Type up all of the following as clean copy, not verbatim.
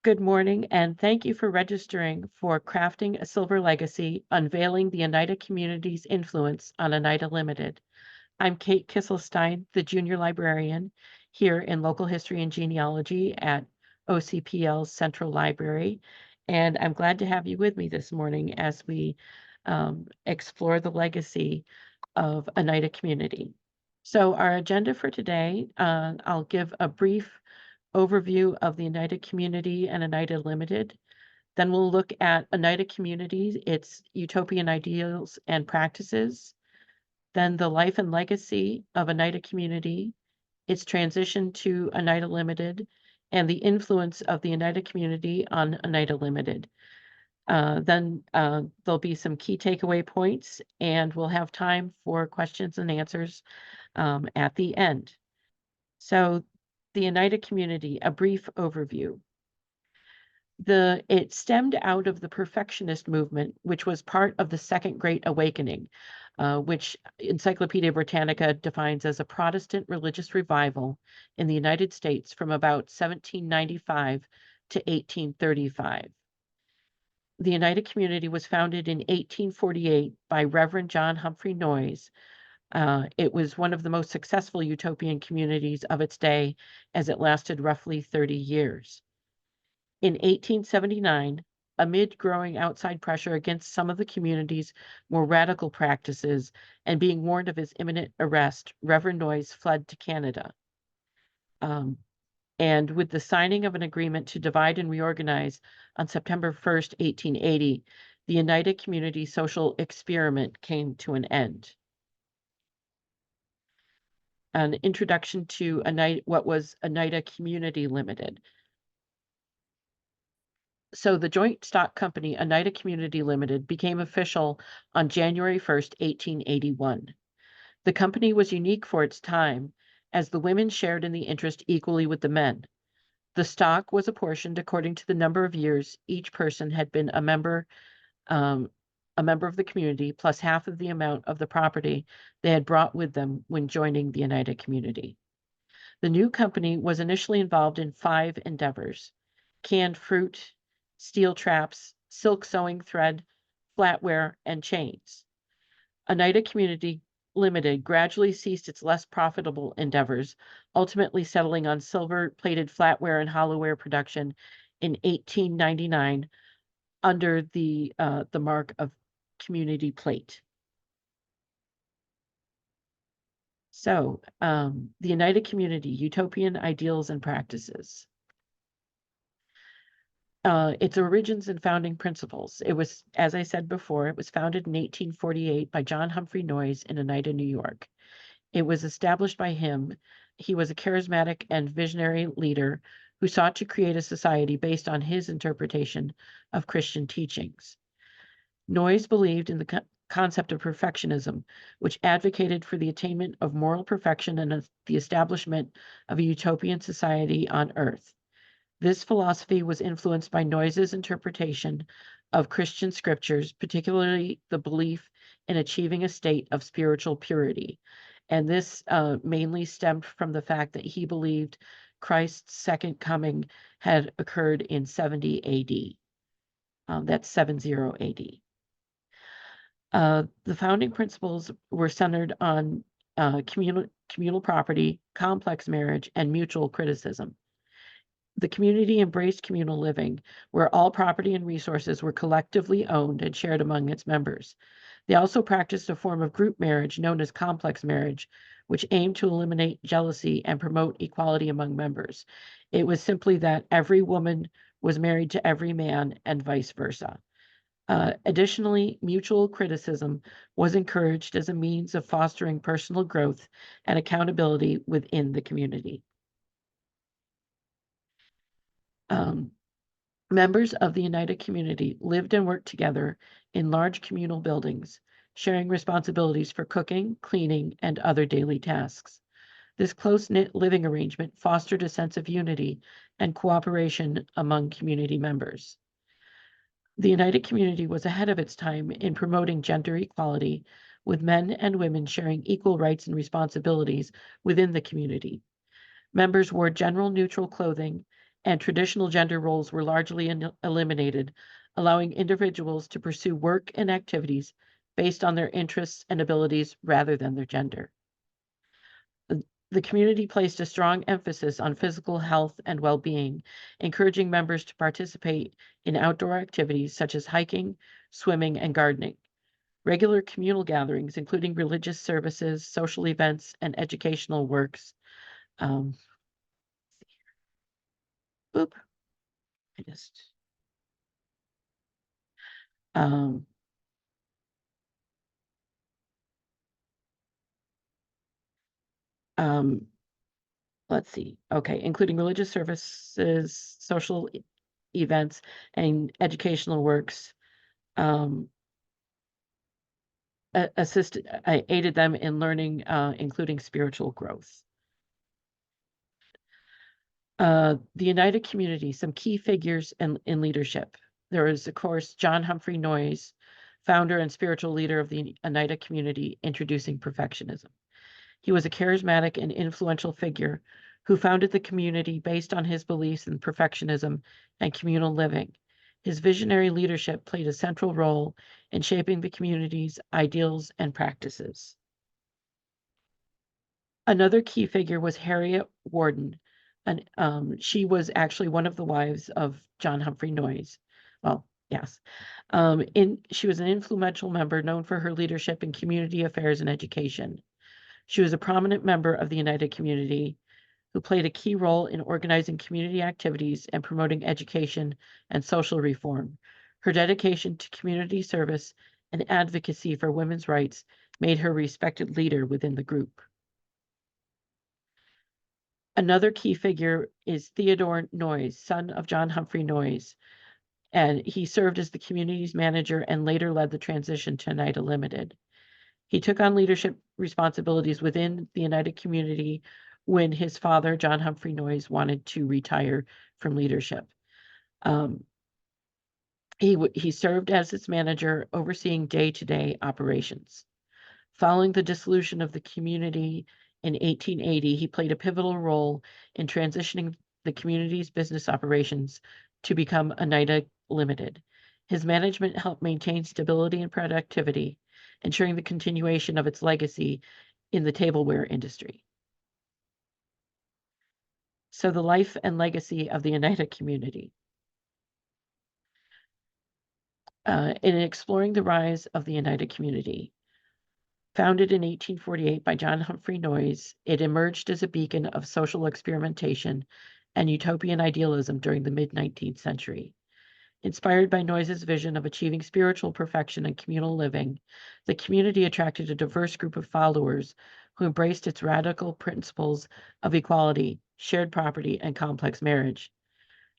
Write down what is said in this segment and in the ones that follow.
Good morning, and thank you for registering for Crafting a Silver Legacy, Unveiling the Oneida Community's Influence on Oneida Limited. I'm Kate Kisselstein, the junior librarian here in Local History and Genealogy at OCPL's Central Library, and I'm glad to have you with me this morning as we explore the legacy of Oneida Community. So our agenda for today, I'll give a brief overview of the Oneida Community and Oneida Limited. Then we'll look at Oneida Community, its utopian ideals and practices. Then the life and legacy of Oneida Community, its transition to Oneida Limited, and the influence of the Oneida Community on Oneida Limited. Then there'll be some key takeaway points, and we'll have time for questions and answers at the end. So the Oneida Community, a brief overview. It stemmed out of the perfectionist movement, which was part of the Second Great Awakening, which Encyclopedia Britannica defines as a Protestant religious revival in the United States from about 1795 to 1835. The Oneida Community was founded in 1848 by Reverend John Humphrey Noyes. It was one of the most successful utopian communities of its day, as it lasted roughly 30 years. In 1879, amid growing outside pressure against some of the community's more radical practices and being warned of his imminent arrest, Reverend Noyes fled to Canada. And with the signing of an agreement to divide and reorganize on September 1st, 1880, the Oneida Community social experiment came to an end. An introduction to what was Oneida Community Limited. So the joint stock company, Oneida Community Limited, became official on January 1st, 1881. The company was unique for its time, as the women shared in the interest equally with the men. The stock was apportioned according to the number of years each person had been a member of the community, plus half of the amount of the property they had brought with them when joining the Oneida Community. The new company was initially involved in 5 endeavors: canned fruit, steel traps, silk sewing thread, flatware, and chains. Oneida Community Limited gradually ceased its less profitable endeavors, ultimately settling on silver-plated flatware and hollowware production in 1899 under the mark of Community Plate. So, the Oneida Community, Utopian Ideals and Practices. Its origins and founding principles. It was, as I said before, it was founded in 1848 by John Humphrey Noyes in Oneida, New York. It was established by him. He was a charismatic and visionary leader who sought to create a society based on his interpretation of Christian teachings. Noyes believed in the concept of perfectionism, which advocated for the attainment of moral perfection and the establishment of a utopian society on earth. This philosophy was influenced by Noyes's interpretation of Christian scriptures, particularly the belief in achieving a state of spiritual purity. And this mainly stemmed from the fact that he believed Christ's second coming had occurred in 70 AD. That's 70 AD. The founding principles were centered on communal property, complex marriage, and mutual criticism. The community embraced communal living, where all property and resources were collectively owned and shared among its members. They also practiced a form of group marriage known as complex marriage, which aimed to eliminate jealousy and promote equality among members. It was simply that every woman was married to every man and vice versa. Additionally, mutual criticism was encouraged as a means of fostering personal growth and accountability within the community. Members of the Oneida Community lived and worked together in large communal buildings, sharing responsibilities for cooking, cleaning, and other daily tasks. This close-knit living arrangement fostered a sense of unity and cooperation among community members. The Oneida Community was ahead of its time in promoting gender equality, with men and women sharing equal rights and responsibilities within the community. Members wore general neutral clothing and traditional gender roles were largely eliminated, allowing individuals to pursue work and activities based on their interests and abilities rather than their gender. The community placed a strong emphasis on physical health and well-being, encouraging members to participate in outdoor activities such as hiking, swimming, and gardening. Regular communal gatherings, including religious services, social events, and educational works. Um, oop, I just. Um, um, let's see. Okay, including religious services, social events, and educational works. Um, I aided them in learning, including spiritual growth. The Oneida Community, some key figures in leadership. There is, of course, John Humphrey Noyes, founder and spiritual leader of the Oneida Community, introducing perfectionism. He was a charismatic and influential figure who founded the community based on his beliefs in perfectionism and communal living. His visionary leadership played a central role in shaping the community's ideals and practices. Another key figure was Harriet Warden, and she was actually one of the wives of John Humphrey Noyes. Well, yes. She was an influential member known for her leadership in community affairs and education. She was a prominent member of the Oneida Community who played a key role in organizing community activities and promoting education and social reform. Her dedication to community service and advocacy for women's rights made her a respected leader within the group. Another key figure is Theodore Noyes, son of John Humphrey Noyes, and he served as the community's manager and later led the transition to Oneida Limited. He took on leadership responsibilities within the Oneida Community when his father, John Humphrey Noyes, wanted to retire from leadership. He served as its manager, overseeing day-to-day operations. Following the dissolution of the community in 1880, he played a pivotal role in transitioning the community's business operations to become Oneida Limited. His management helped maintain stability and productivity, ensuring the continuation of its legacy in the tableware industry. So the life and legacy of the Oneida community. In exploring the rise of the Oneida community, founded in 1848 by John Humphrey Noyes, it emerged as a beacon of social experimentation and utopian idealism during the mid-19th century. Inspired by Noyes' vision of achieving spiritual perfection and communal living, the community attracted a diverse group of followers who embraced its radical principles of equality, shared property, and complex marriage.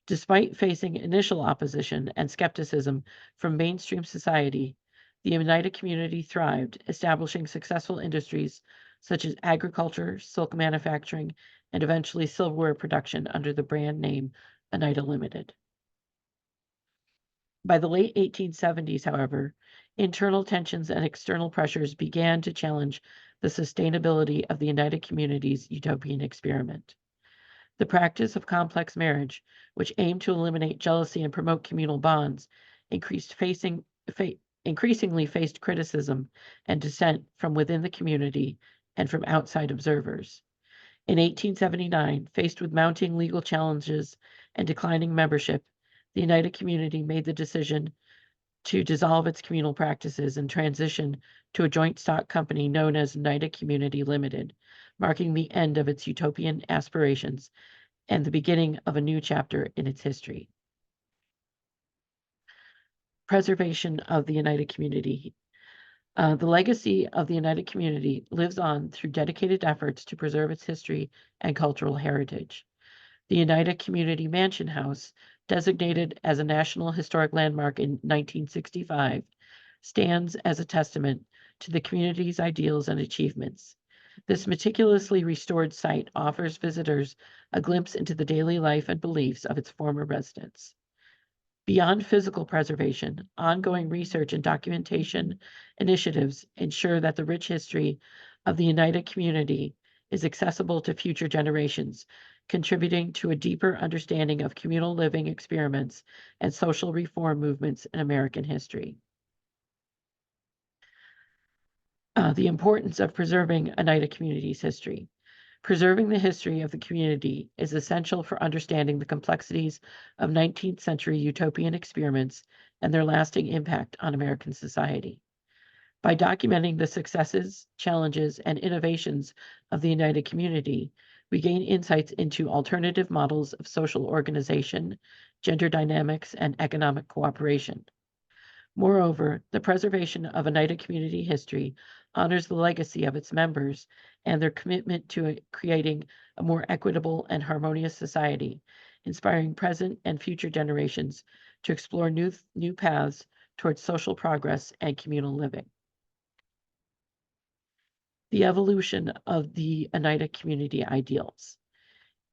Despite facing initial opposition and skepticism from mainstream society, the Oneida community thrived, establishing successful industries such as agriculture, silk manufacturing, and eventually silverware production under the brand name Oneida Limited. By the late 1870s, however, internal tensions and external pressures began to challenge the sustainability of the Oneida community's utopian experiment. The practice of complex marriage, which aimed to eliminate jealousy and promote communal bonds, increasingly faced criticism and dissent from within the community and from outside observers. In 1879, faced with mounting legal challenges and declining membership, the Oneida community made the decision to dissolve its communal practices and transition to a joint stock company known as Oneida Community Limited, marking the end of its utopian aspirations and the beginning of a new chapter in its history. Preservation of the Oneida community. The legacy of the Oneida community lives on through dedicated efforts to preserve its history and cultural heritage. The Oneida Community Mansion House, designated as a National Historic Landmark in 1965, stands as a testament to the community's ideals and achievements. This meticulously restored site offers visitors a glimpse into the daily life and beliefs of its former residents. Beyond physical preservation, ongoing research and documentation initiatives ensure that the rich history of the Oneida community is accessible to future generations, contributing to a deeper understanding of communal living experiments and social reform movements in American history. The importance of preserving Oneida community's history. Preserving the history of the community is essential for understanding the complexities of 19th century utopian experiments and their lasting impact on American society. By documenting the successes, challenges, and innovations of the Oneida community, we gain insights into alternative models of social organization, gender dynamics, and economic cooperation. Moreover, the preservation of Oneida community history honors the legacy of its members and their commitment to creating a more equitable and harmonious society, inspiring present and future generations to explore new paths towards social progress and communal living. The evolution of the Oneida community ideals.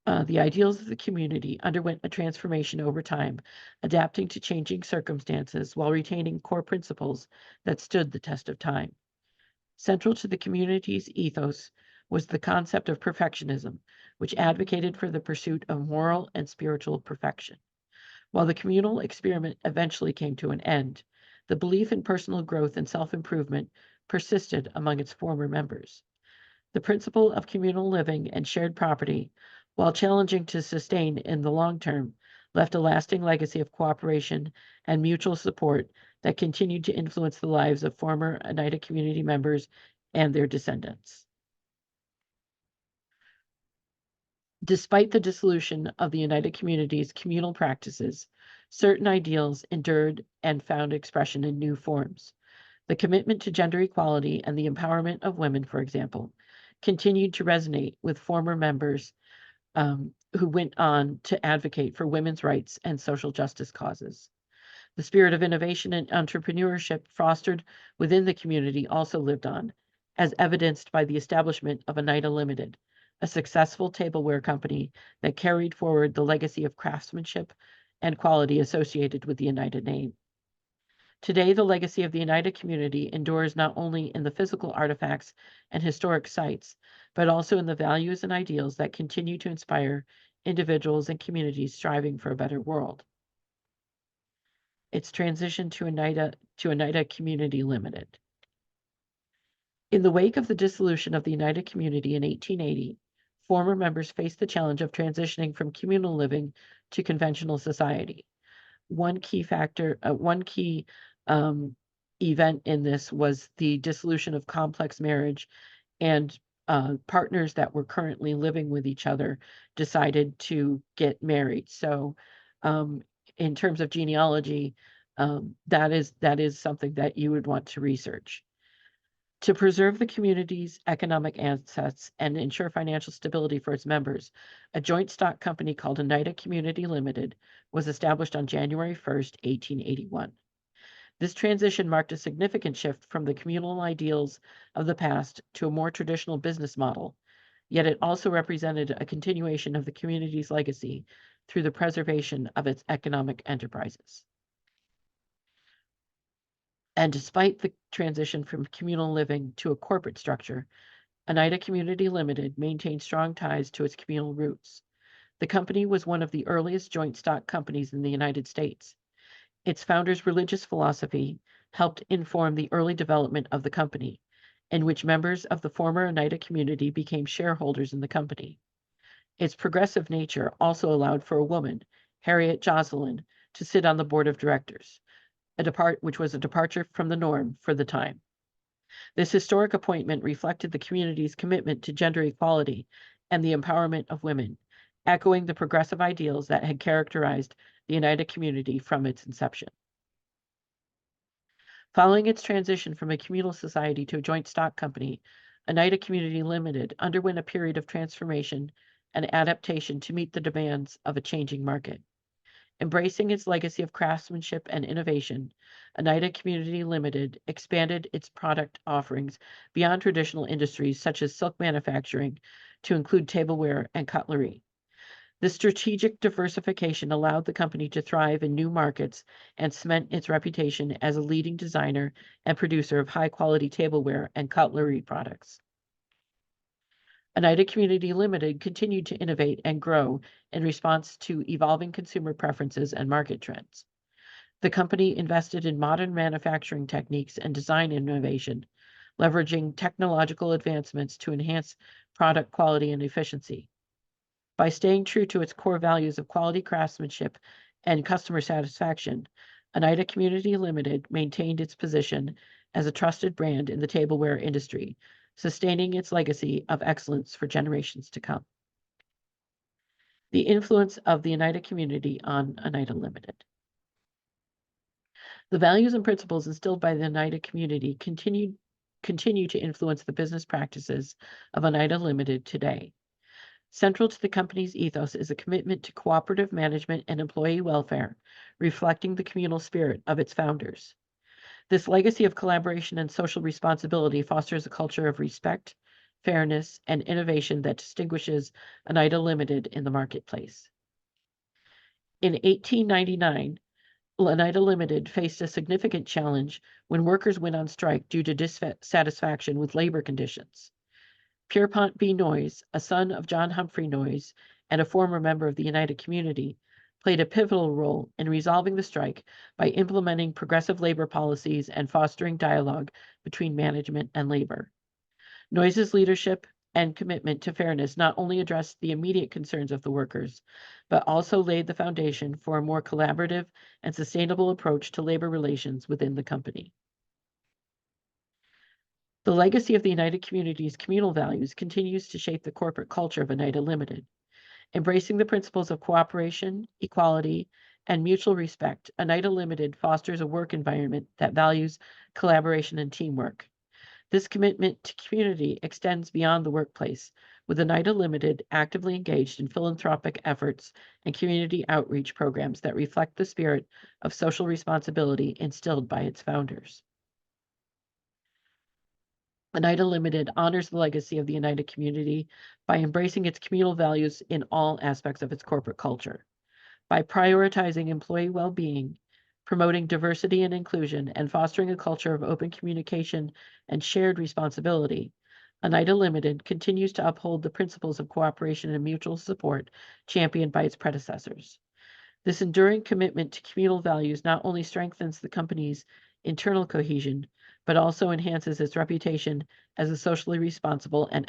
The ideals of the community underwent a transformation over time, adapting to changing circumstances while retaining core principles that stood the test of time. Central to the community's ethos was the concept of perfectionism, which advocated for the pursuit of moral and spiritual perfection. While the communal experiment eventually came to an end, the belief in personal growth and self-improvement persisted among its former members. The principle of communal living and shared property, while challenging to sustain in the long term, left a lasting legacy of cooperation and mutual support that continued to influence the lives of former Oneida community members and their descendants. Despite the dissolution of the Oneida community's communal practices, certain ideals endured and found expression in new forms. The commitment to gender equality and the empowerment of women, for example, continued to resonate with former members who went on to advocate for women's rights and social justice causes. The spirit of innovation and entrepreneurship fostered within the community also lived on, as evidenced by the establishment of Oneida Limited, a successful tableware company that carried forward the legacy of craftsmanship and quality associated with the Oneida name. Today, the legacy of the Oneida community endures not only in the physical artifacts and historic sites, but also in the values and ideals that continue to inspire individuals and communities striving for a better world. Its transition to Oneida Community Limited. In the wake of the dissolution of the Oneida community in 1880, former members faced the challenge of transitioning from communal living to conventional society. One key event in this was the dissolution of complex marriage, and partners that were currently living with each other decided to get married. So, in terms of genealogy, that is something that you would want to research. To preserve the community's economic assets and ensure financial stability for its members, a joint stock company called Oneida Community Limited was established on January 1st, 1881. This transition marked a significant shift from the communal ideals of the past to a more traditional business model, yet it also represented a continuation of the community's legacy through the preservation of its economic enterprises. And despite the transition from communal living to a corporate structure, Oneida Community Limited maintained strong ties to its communal roots. The company was one of the earliest joint stock companies in the United States. Its founder's religious philosophy helped inform the early development of the company, in which members of the former Oneida community became shareholders in the company. Its progressive nature also allowed for a woman, Harriet Jocelyn, to sit on the board of directors, which was a departure from the norm for the time. This historic appointment reflected the community's commitment to gender equality and the empowerment of women, echoing the progressive ideals that had characterized the Oneida community from its inception. Following its transition from a communal society to a joint stock company, Oneida Community Limited underwent a period of transformation and adaptation to meet the demands of a changing market. Embracing its legacy of craftsmanship and innovation, Oneida Community Limited expanded its product offerings beyond traditional industries such as silk manufacturing to include tableware and cutlery. This strategic diversification allowed the company to thrive in new markets and cement its reputation as a leading designer and producer of high-quality tableware and cutlery products. Oneida Community Limited continued to innovate and grow in response to evolving consumer preferences and market trends. The company invested in modern manufacturing techniques and design innovation, leveraging technological advancements to enhance product quality and efficiency. By staying true to its core values of quality craftsmanship and customer satisfaction, Oneida Community Limited maintained its position as a trusted brand in the tableware industry, sustaining its legacy of excellence for generations to come. The influence of the Oneida community on Oneida Limited. The values and principles instilled by the Oneida community continue to influence the business practices of Oneida Limited today. Central to the company's ethos is a commitment to cooperative management and employee welfare, reflecting the communal spirit of its founders. This legacy of collaboration and social responsibility fosters a culture of respect, fairness, and innovation that distinguishes Oneida Limited in the marketplace. In 1899, Oneida Limited faced a significant challenge when workers went on strike due to dissatisfaction with labor conditions. Pierpont B. Noyes, a son of John Humphrey Noyes and a former member of the Oneida community, played a pivotal role in resolving the strike by implementing progressive labor policies and fostering dialogue between management and labor. Noyes's leadership and commitment to fairness not only addressed the immediate concerns of the workers, but also laid the foundation for a more collaborative and sustainable approach to labor relations within the company. The legacy of the Oneida community's communal values continues to shape the corporate culture of Oneida Limited. Embracing the principles of cooperation, equality, and mutual respect, Oneida Limited fosters a work environment that values collaboration and teamwork. This commitment to community extends beyond the workplace, with Oneida Limited actively engaged in philanthropic efforts and community outreach programs that reflect the spirit of social responsibility instilled by its founders. Oneida Limited honors the legacy of the Oneida community by embracing its communal values in all aspects of its corporate culture. By prioritizing employee well-being, promoting diversity and inclusion, and fostering a culture of open communication and shared responsibility, Oneida Limited continues to uphold the principles of cooperation and mutual support championed by its predecessors. This enduring commitment to communal values not only strengthens the company's internal cohesion, but also enhances its reputation as a socially responsible and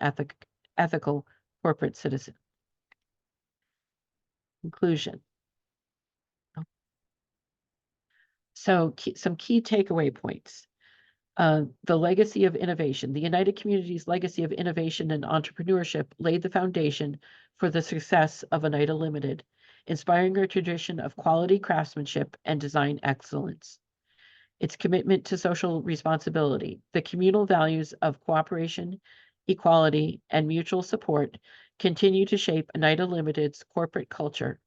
ethical corporate citizen. Conclusion. So some key takeaway points. The legacy of innovation. The Oneida community's legacy of innovation and entrepreneurship laid the foundation for the success of Oneida Limited, inspiring a tradition of quality craftsmanship and design excellence. Its commitment to social responsibility, the communal values of cooperation, equality, and mutual support continue to shape Oneida Limited's corporate culture,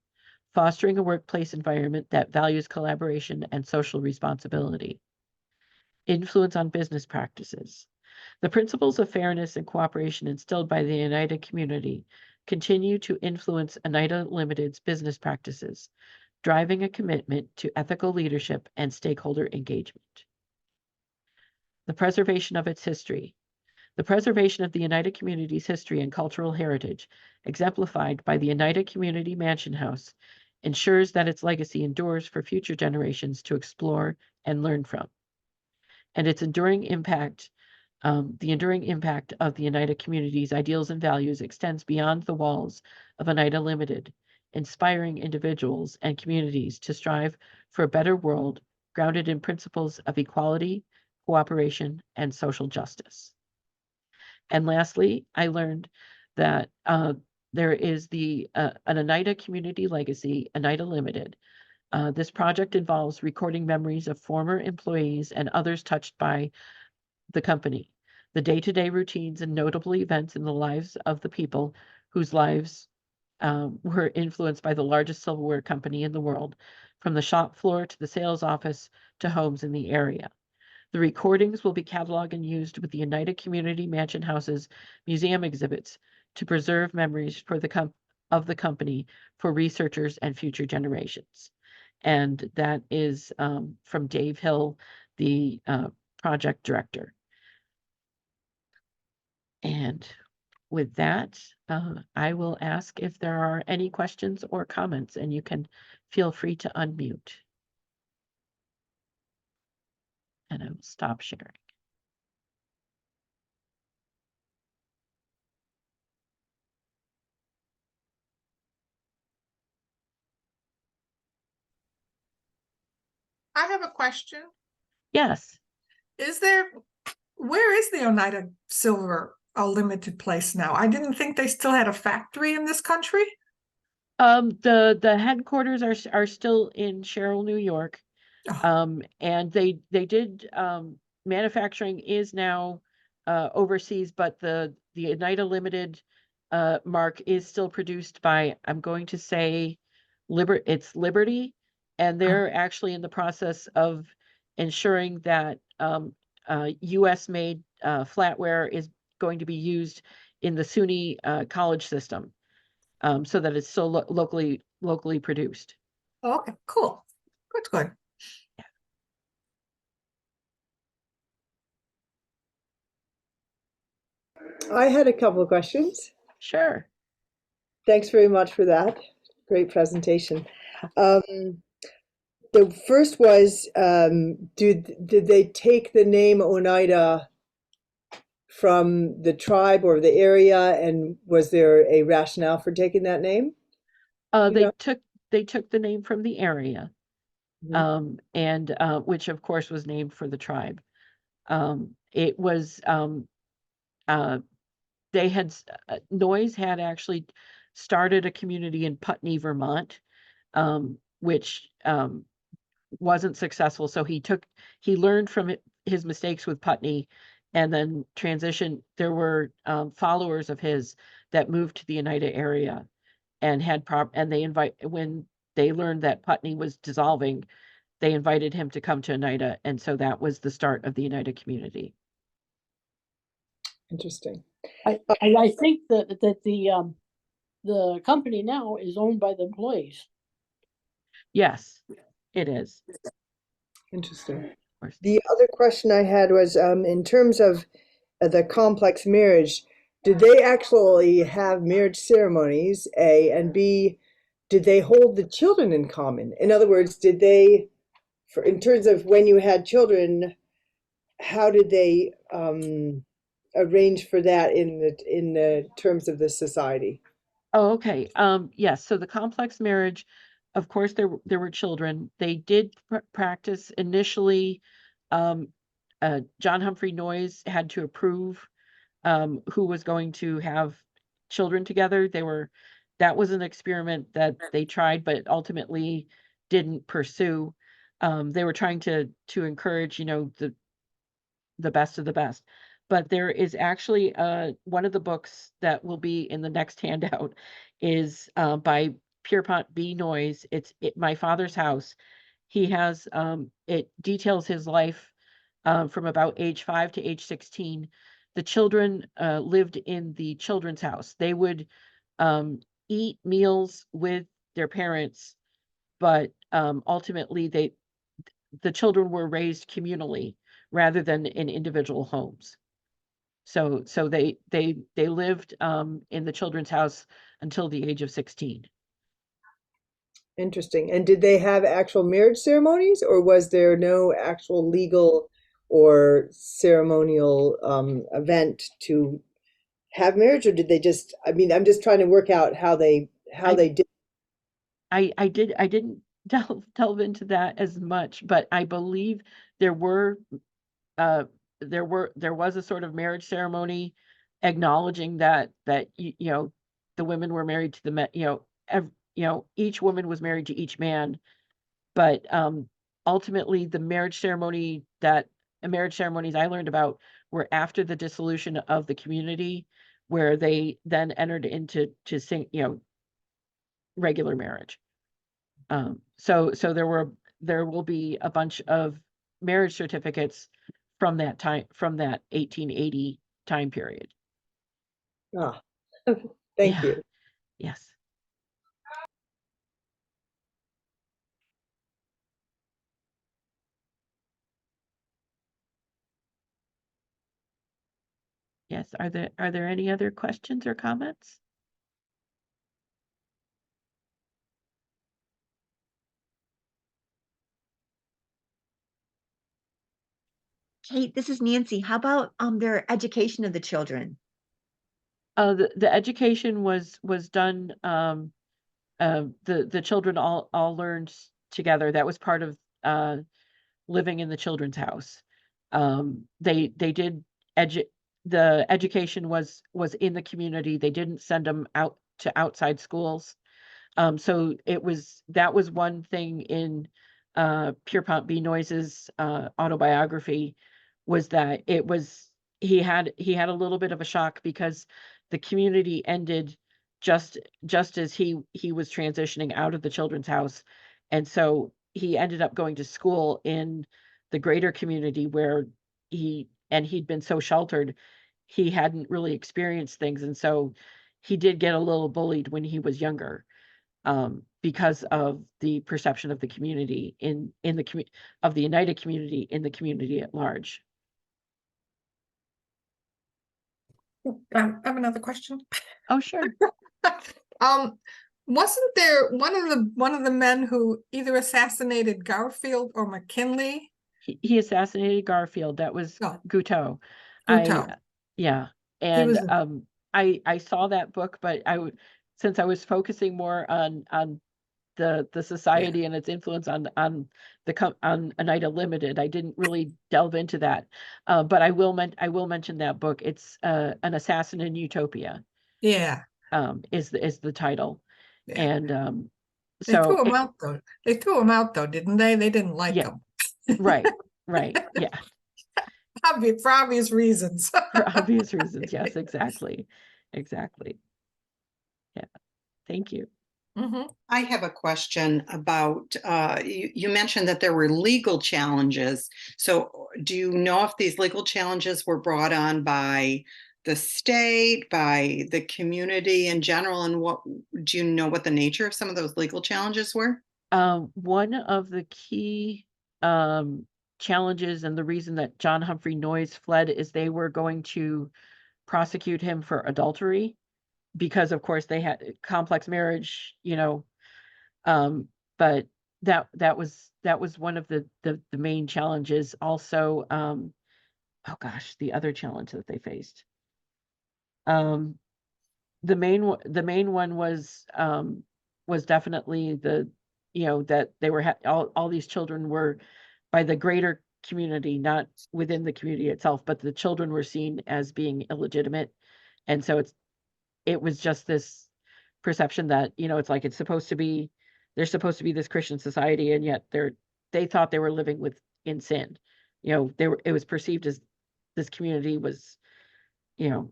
fostering a workplace environment that values collaboration and social responsibility. Influence on business practices. The principles of fairness and cooperation instilled by the Oneida community continue to influence Oneida Limited's business practices, driving a commitment to ethical leadership and stakeholder engagement. The preservation of its history. The preservation of the Oneida community's history and cultural heritage, exemplified by the Oneida Community Mansion House, ensures that its legacy endures for future generations to explore and learn from. And its enduring impact, the enduring impact of the Oneida community's ideals and values extends beyond the walls of Oneida Limited, inspiring individuals and communities to strive for a better world grounded in principles of equality, cooperation, and social justice. And lastly, I learned that there is an Oneida Community Legacy, Oneida Limited. This project involves recording memories of former employees and others touched by the company, the day-to-day routines and notable events in the lives of the people whose lives were influenced by the largest silverware company in the world, from the shop floor to the sales office to homes in the area. The recordings will be cataloged and used with the Oneida Community Mansion House's museum exhibits to preserve memories for of the company for researchers and future generations. And that is from Dave Hill, the project director. And with that, I will ask if there are any questions or comments, and you can feel free to unmute. And I will stop sharing. I have a question. Yes. Where is the Oneida Silver Limited place now? I didn't think they still had a factory in this country. The headquarters are still in Sherrill, New York. Oh, And they did manufacturing is now overseas, but the Oneida Limited mark is still produced by, I'm going to say, it's Liberty, and they're actually in the process of ensuring that US made flatware is going to be used in the SUNY college system, so that it's still locally produced. okay, cool. That's good. I had a couple of questions. Sure. Thanks very much for that. Great presentation. The first was, did they take the name Oneida from the tribe or the area, and was there a rationale for taking that name? You They know? took the name from the area, Mhm. and which of course was named for the tribe. It was they had Noyes had actually started a community in Putney, Vermont, which wasn't successful. So he learned from his mistakes with Putney, and then transitioned. There were followers of his that moved to the Oneida area and and when they learned that Putney was dissolving, they invited him to come to Oneida, and so that was the start of the Oneida community. Interesting. I think that the company now is owned by the employees. Yes, it is. Interesting. Of course. The other question I had was, in terms of the complex marriage, did they actually have marriage ceremonies, A, and B, did they hold the children in common? In other words, did they, in terms of when you had children, how did they arrange for that in the terms of the society? Oh, okay. Yes. So the complex marriage, of course, there were children. They did practice initially. Um, John Humphrey Noyes had to approve who was going to have children together. That was an experiment that they tried, but ultimately didn't pursue. They were trying to encourage, the best of the best. But there is actually one of the books that will be in the next handout is by Pierpont B. Noyes. It's My Father's House. He has it details his life from about age 5 to age 16. The children lived in the children's house. They would eat meals with their parents, but ultimately the children were raised communally rather than in individual homes. So they lived in the children's house until the age of 16. Interesting. And did they have actual marriage ceremonies, or was there no actual legal or ceremonial event to have marriage, or did they just, I mean, I'm just trying to work out how they I did. I didn't delve into that as much, but I believe there were uh there was a sort of marriage ceremony acknowledging that the women were married to the men, each woman was married to each man, but ultimately the marriage ceremonies I learned about were after the dissolution of the community, where they then entered into regular marriage. So there will be a bunch of marriage certificates from that 1880 time period. Ah, thank Yeah. you. Yes. Yes, are there any other questions or comments? Kate, this is Nancy. How about their education of the children? The education was done, the children all learned together. That was part of, living in the children's house. They did edu the education was in the community. They didn't send them out to outside schools. So that was one thing in, Pierpont B. Noyes's, autobiography, was that he had a little bit of a shock because the community ended just as he was transitioning out of the children's house, and so he ended up going to school in the greater community where he'd been so sheltered, he hadn't really experienced things, and so he did get a little bullied when he was younger, because of the perception of the community in the of the Oneida community in the community at large. I have another question. Oh, sure. Um, wasn't there one of the men who either assassinated Garfield or McKinley? He assassinated Garfield. That was No, Guteau. I Guteau. Yeah, He and, was a, I saw that book, but since I was focusing more on the yeah, society and its influence on Oneida Limited, I didn't really delve into that. But I will mention that book. It's, An Assassin in Utopia, yeah, is the title. yeah. And, They threw so him out though. They threw him out though, didn't they? They didn't like yeah, him. right, right, yeah, For obvious reasons. for obvious reasons. Yes, exactly, exactly. Yeah, thank you. Mhm. I have a question about, you mentioned that there were legal challenges. So do you know if these legal challenges were brought on by the state, by the community in general? And do you know what the nature of some of those legal challenges were? One of the key, um, challenges and the reason that John Humphrey Noyes fled is they were going to prosecute him for adultery because, of course, they had complex marriage, but that was one of the main challenges. Also, oh gosh, the other challenge that they faced. Um, the main one was definitely that they were all these children were by the greater community, not within the community itself, but the children were seen as being illegitimate, and so it was just this perception that, it's like they're supposed to be this Christian society, and yet they thought they were living in sin. It was perceived as this community was, you know,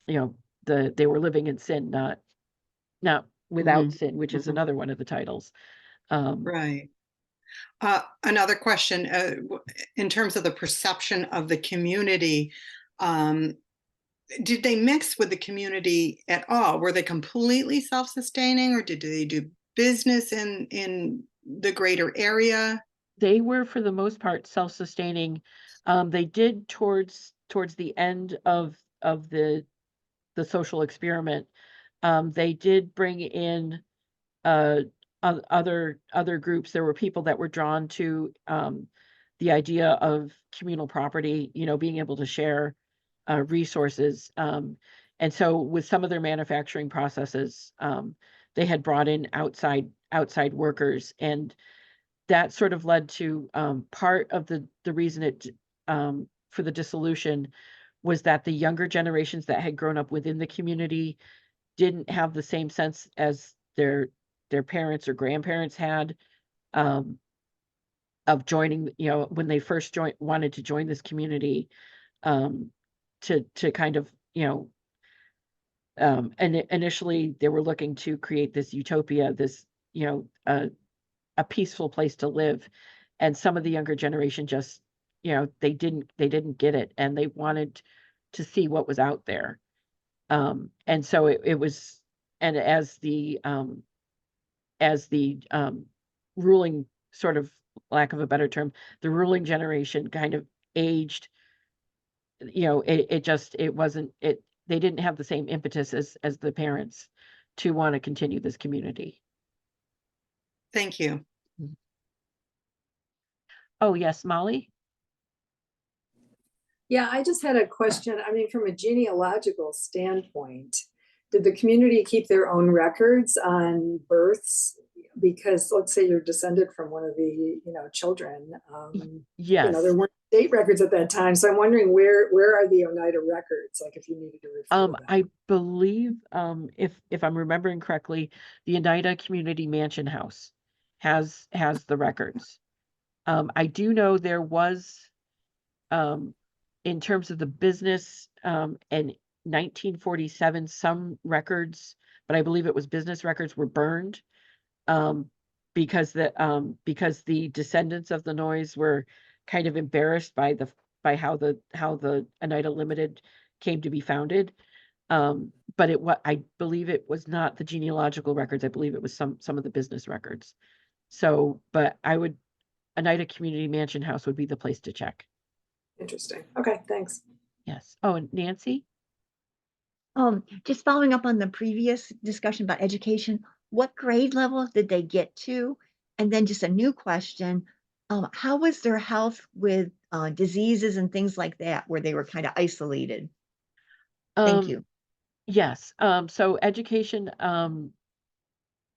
you know, they were living in sin, not without Mhm, sin, which is mhm. another one of the titles. Um, Right. Another question, in terms of the perception of the community, um, did they mix with the community at all? Were they completely self-sustaining, or did they do business in the greater area? they were for the most part self-sustaining. They did towards the end of the social experiment. They did bring in uh, other groups. There were people that were drawn to the idea of communal property, being able to share resources. And so with some of their manufacturing processes, they had brought in outside workers, and that sort of led to part of the reason for the dissolution was that the younger generations that had grown up within the community didn't have the same sense as their parents or grandparents had, um, of joining, when they first wanted to join this community, um, to kind of, and initially they were looking to create this utopia, this, a peaceful place to live. And some of the younger generation just, they didn't get it, and they wanted to see what was out there. And so it was, and as the ruling sort of, lack of a better term, the ruling generation kind of aged, it wasn't, they didn't have the same impetus as the parents to want to continue this community. Thank you. Oh, yes, Molly? Yeah, I just had a question. I mean, from a genealogical standpoint, did the community keep their own records on births? Because let's say you're descended from one of the, children. Yes. There weren't state records at that time. So I'm wondering where are the Oneida records? Like if you needed to refer to them. I believe, if I'm remembering correctly, the Oneida Community Mansion House has the records. I do know there was, in terms of the business, in 1947, some records, but I believe it was business records, were burned, because the descendants of the Noyes were kind of embarrassed by how the Oneida Limited came to be founded. But I believe it was not the genealogical records. I believe it was some of the business records. So, but Oneida Community Mansion House would be the place to check. Interesting. Okay, thanks. Yes. Oh, and Nancy? Just following up on the previous discussion about education, what grade level did they get to? And then just a new question, how was their health with diseases and things like that, where they were kind of isolated? Thank you. Yes. So education,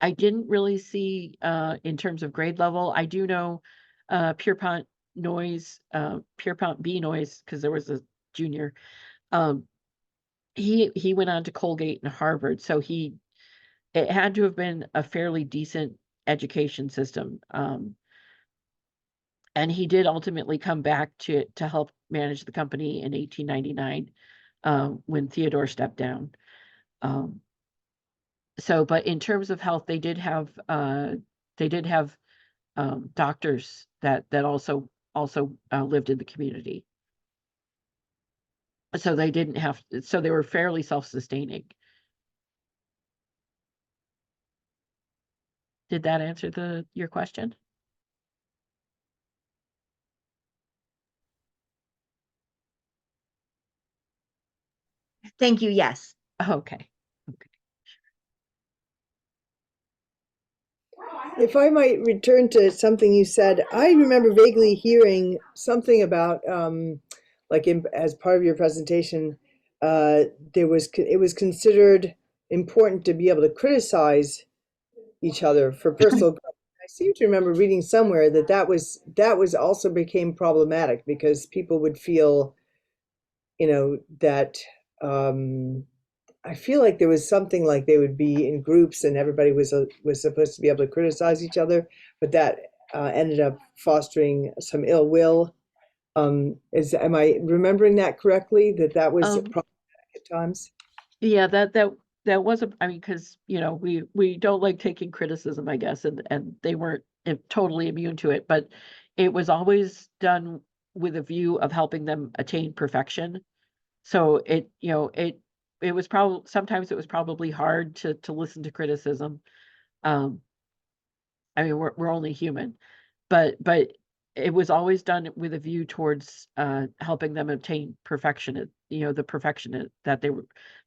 I didn't really see, in terms of grade level. I do know, Pierpont B. Noyes, because there was a junior. He went on to Colgate and Harvard, so it had to have been a fairly decent education system. And he did ultimately come back to help manage the company in 1899, when Theodore stepped down. But in terms of health, they did have doctors that also lived in the community. So they didn't have, so they were fairly self-sustaining. Did that answer your question? Thank you. Yes. Okay. If I might return to something you said, I remember vaguely hearing something about, as part of your presentation, it was considered important to be able to criticize each other for personal growth. I seem to remember reading somewhere that was also became problematic because people would feel, that I feel like there was something like they would be in groups and everybody was supposed to be able to criticize each other, but that ended up fostering some ill will. Am I remembering that correctly? That was problematic at times? Yeah, that was I mean, because we don't like taking criticism, I guess, and they weren't totally immune to it, but it was always done with a view of helping them attain perfection. So it was probably, sometimes it was probably hard to listen to criticism. I mean, we're only human, but it was always done with a view towards helping them obtain perfection, the perfection that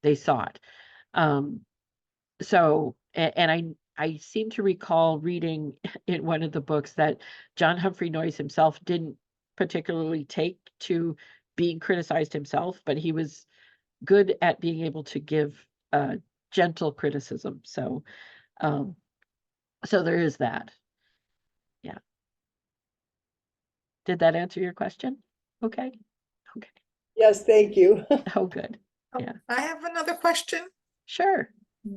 they sought. And I seem to recall reading in one of the books that John Humphrey Noyes himself didn't particularly take to being criticized himself, but he was good at being able to give gentle criticism. So there is that. Yeah. Did that answer your question? Okay. Okay. Yes, thank you. Oh, good. Yeah. I have another question. Sure.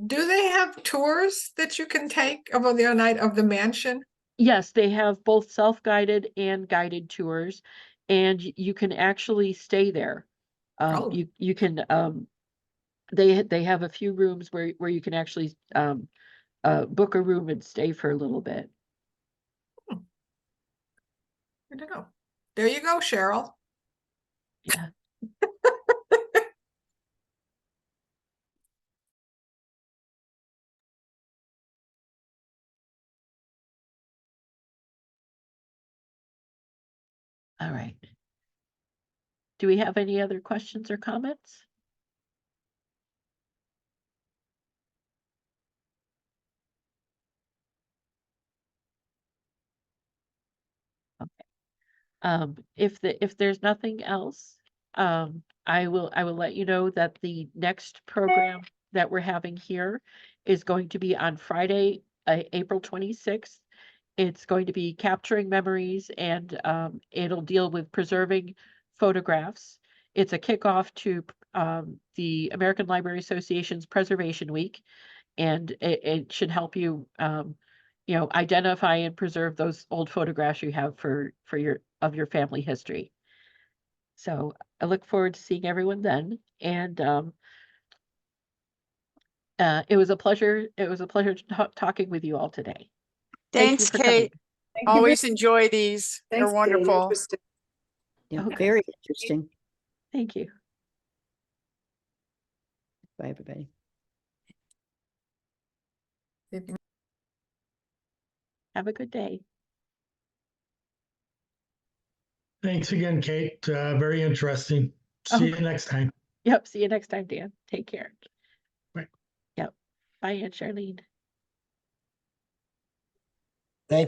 Do they have tours that you can take of the Oneida of the mansion? Yes, they have both self-guided and guided tours, and you can actually stay there. Oh. You can, they have a few rooms where you can actually book a room and stay for a little bit. I don't know. There you go, Cheryl. Yeah. All right. Do we have any other questions or comments? If there's nothing else, I will let you know that the next program that we're having here is going to be on Friday, April 26th. It's going to be capturing memories, and it'll deal with preserving photographs. It's a kickoff to the American Library Association's Preservation Week, and it should help you identify and preserve those old photographs you have for your family history. So I look forward to seeing everyone then. And it was a pleasure. It was a pleasure talking with you all today. Thank you Thanks, for coming. Kate. Thank you very- Always enjoy these. Thanks, They're Kate. wonderful. Interesting. Yeah, Okay. very interesting. Thank you. Bye, everybody. Have a good day. Thanks again, Kate. Very interesting. See you next time. Yep. See you next time, Dan. Take care. Bye. Yep. Bye, Aunt Charlene.